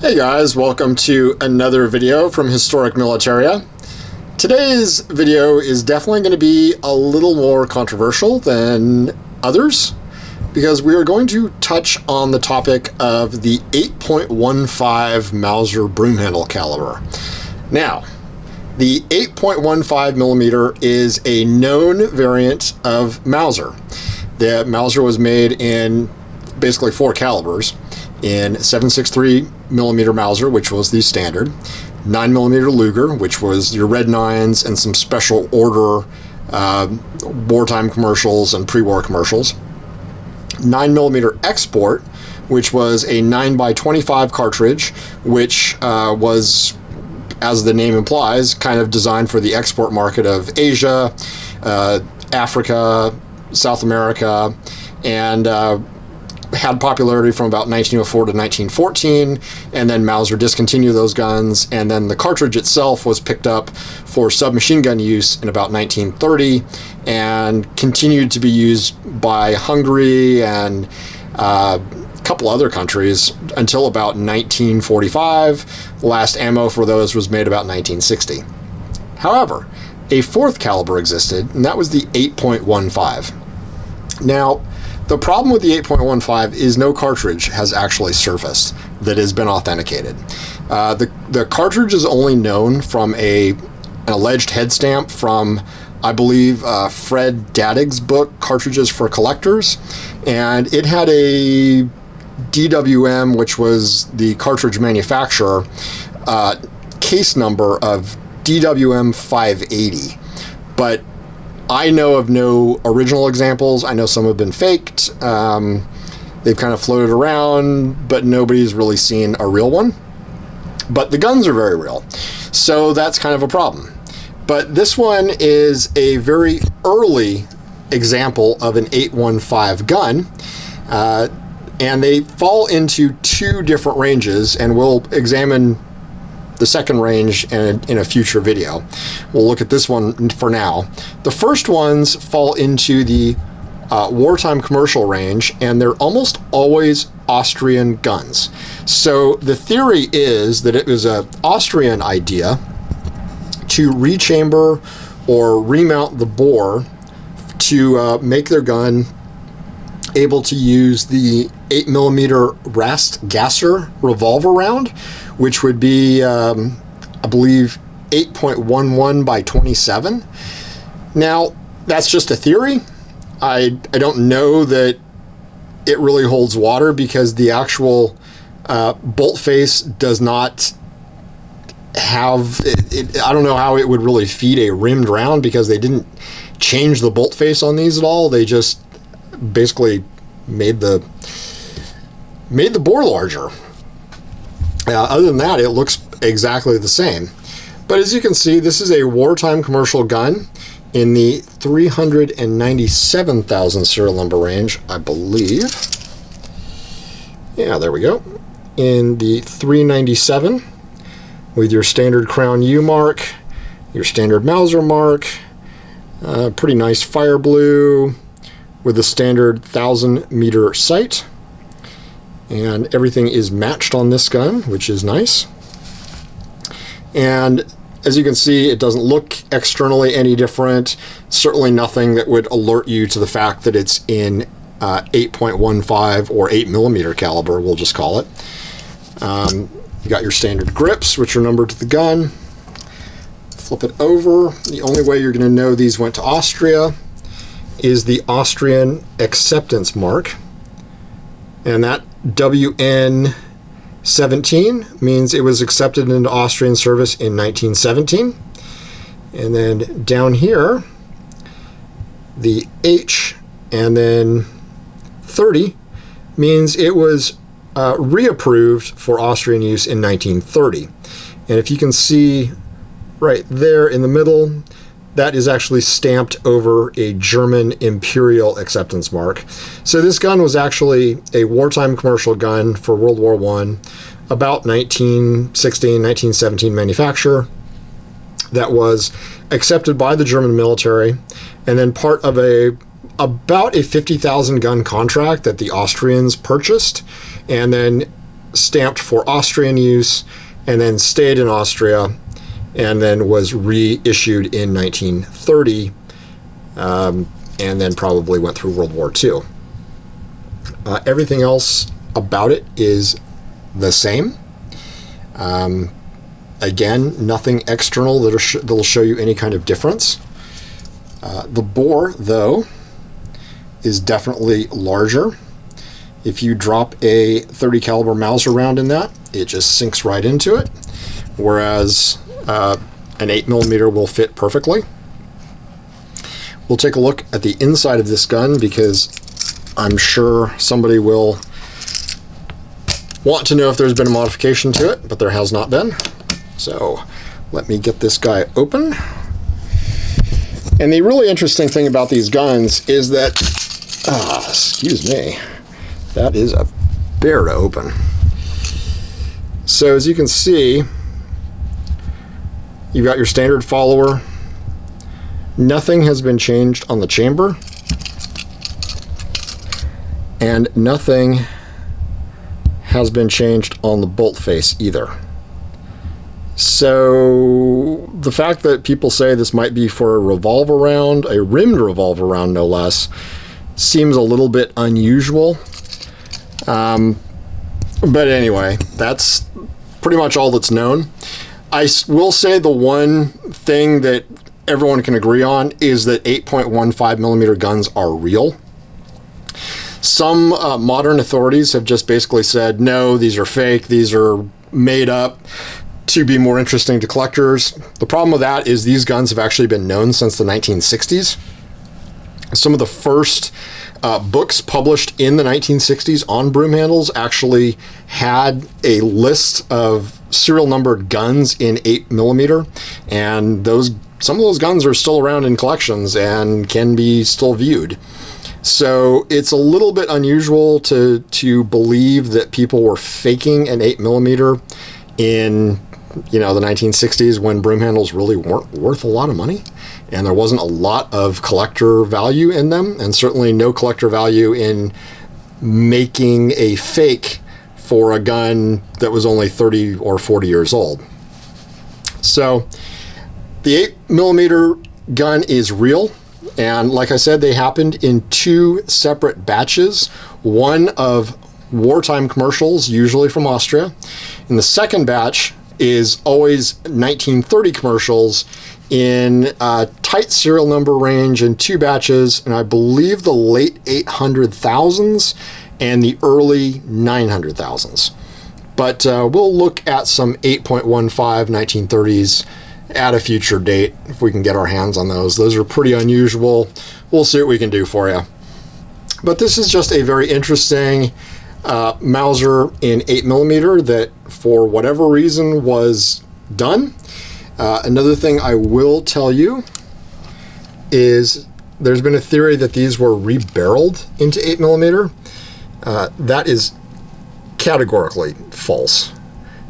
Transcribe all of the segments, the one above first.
Hey guys, welcome to another video from Historic Militaria. Today's video is definitely going to be a little more controversial than others because we are going to touch on the topic of the 8.15 Mauser Broomhandle caliber. Now, the 8.15 millimeter is a known variant of Mauser. The Mauser was made in basically four calibers: in 7.63 millimeter Mauser, which was the standard, 9 millimeter Luger, which was your red nines and some special order wartime commercials and pre-war commercials, 9 millimeter Export, which was a 9x25 cartridge, which was, as the name implies, kind of designed for the export market of Asia, Africa, South America, and had popularity from about 1904 to 1914, and then Mauser discontinued those guns, and then the cartridge itself was picked up for submachine gun use in about 1930 and continued to be used by Hungary and a couple other countries until about 1945. The last ammo for those was made about 1960. However, a fourth caliber existed, and that was the 8.15. Now, the problem with the 8.15 is no cartridge has actually surfaced that has been authenticated. The cartridge is only known from an alleged head stamp from, I believe, Fred Dadig's book, Cartridges for Collectors, and it had a DWM, which was the cartridge manufacturer, case number of DWM 580. But I know of no original examples. I know some have been faked. They've kind of floated around, but nobody's really seen a real one. But the guns are very real, so that's kind of a problem. But this one is a very early example of an 815 gun, and they fall into two different ranges, and we'll examine the second range in a future video. We'll look at this one for now. The first ones fall into the wartime commercial range, and they're almost always Austrian guns. So the theory is that it was an Austrian idea to rechamber or remount the bore to make their gun able to use the 8mm Rast Gasser revolver round, which would be, I believe, 8.11 by 27. Now, that's just a theory. I don't know that it really holds water because the actual bolt face does not have it. I don't know how it would really feed a rimmed round because they didn't change the bolt face on these at all. They just basically made the bore larger. Other than that, it looks exactly the same. But as you can see, this is a wartime commercial gun in the 397,000 serial number range, I believe. Yeah, there we go. In the 397 with your standard Crown U mark, your standard Mauser mark, pretty nice fire blue with the standard 1,000-meter sight. And everything is matched on this gun, which is nice. And as you can see, it doesn't look externally any different. Certainly nothing that would alert you to the fact that it's in 8.15 or 8mm caliber, we'll just call it. You got your standard grips, which are numbered to the gun. Flip it over. The only way you're going to know these went to Austria is the Austrian acceptance mark. And that WN17 means it was accepted into Austrian service in 1917. And then down here, the H and then 30 means it was reapproved for Austrian use in 1930. And if you can see right there in the middle, that is actually stamped over a German imperial acceptance mark. So this gun was actually a wartime commercial gun for World War I, about 1916, 1917 manufacture, that was accepted by the German military, and then part of about a 50,000 gun contract that the Austrians purchased, and then stamped for Austrian use, and then stayed in Austria, and then was reissued in 1930, and then probably went through World War II. Everything else about it is the same. Again, nothing external that'll show you any kind of difference. The bore, though, is definitely larger. If you drop a 30 caliber Mauser round in that, it just sinks right into it, whereas an 8mm will fit perfectly. We'll take a look at the inside of this gun because I'm sure somebody will want to know if there's been a modification to it, but there has not been. So let me get this guy open. And the really interesting thing about these guns is that, excuse me, that is a bear to open. So as you can see, you've got your standard follower. Nothing has been changed on the chamber, and nothing has been changed on the bolt face either. So the fact that people say this might be for a revolver round, a rimmed revolver round no less, seems a little bit unusual. But anyway, that's pretty much all that's known. I will say the one thing that everyone can agree on is that 8.15mm guns are real. Some modern authorities have just basically said, no, these are fake, these are made up to be more interesting to collectors. The problem with that is these guns have actually been known since the 1960s. Some of the first books published in the 1960s on broom handles actually had a list of serial numbered guns in 8mm, and some of those guns are still around in collections and can be still viewed. So it's a little bit unusual to believe that people were faking an 8mm in the 1960s, when broom handles really weren't worth a lot of money and there wasn't a lot of collector value in them, and certainly no collector value in making a fake for a gun that was only 30 or 40 years old. So the 8mm gun is real, and like I said, they happened in two separate batches, one of wartime commercials, usually from Austria, and the second batch is always 1930 commercials in a tight serial number range in two batches, and I believe the late 800,000s and the early 900,000s. But we'll look at some 8.15 1930s at a future date if we can get our hands on those. Those are pretty unusual. We'll see what we can do for you. But this is just a very interesting Mauser in 8mm that, for whatever reason, was done. Another thing I will tell you is there's been a theory that these were rebarreled into 8mm. That is categorically false.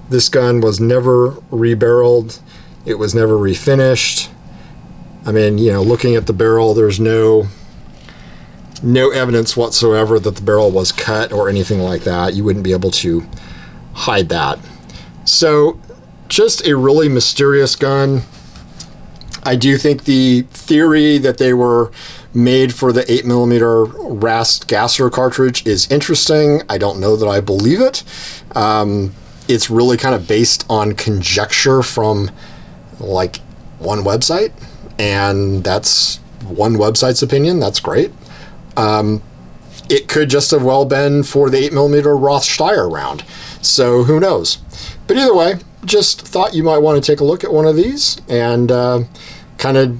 This gun was never rebarreled. It was never refinished. I mean, looking at the barrel, there's no evidence whatsoever that the barrel was cut or anything like that. You wouldn't be able to hide that. So just a really mysterious gun. I do think the theory that they were made for the 8mm Rast Gasser cartridge is interesting. I don't know that I believe it. It's really kind of based on conjecture from like one website, and that's one website's opinion. That's great. It could just have well been for the 8mm Rothsteyr round. So who knows? But either way, just thought you might want to take a look at one of these and kind of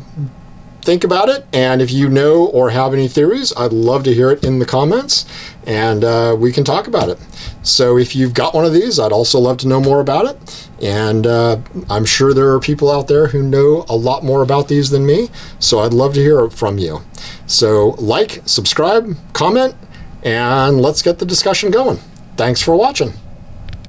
think about it. And if you know or have any theories, I'd love to hear it in the comments, and we can talk about it. So if you've got one of these, I'd also love to know more about it. And I'm sure there are people out there who know a lot more about these than me, so I'd love to hear from you. So like, subscribe, comment, and let's get the discussion going. Thanks for watching.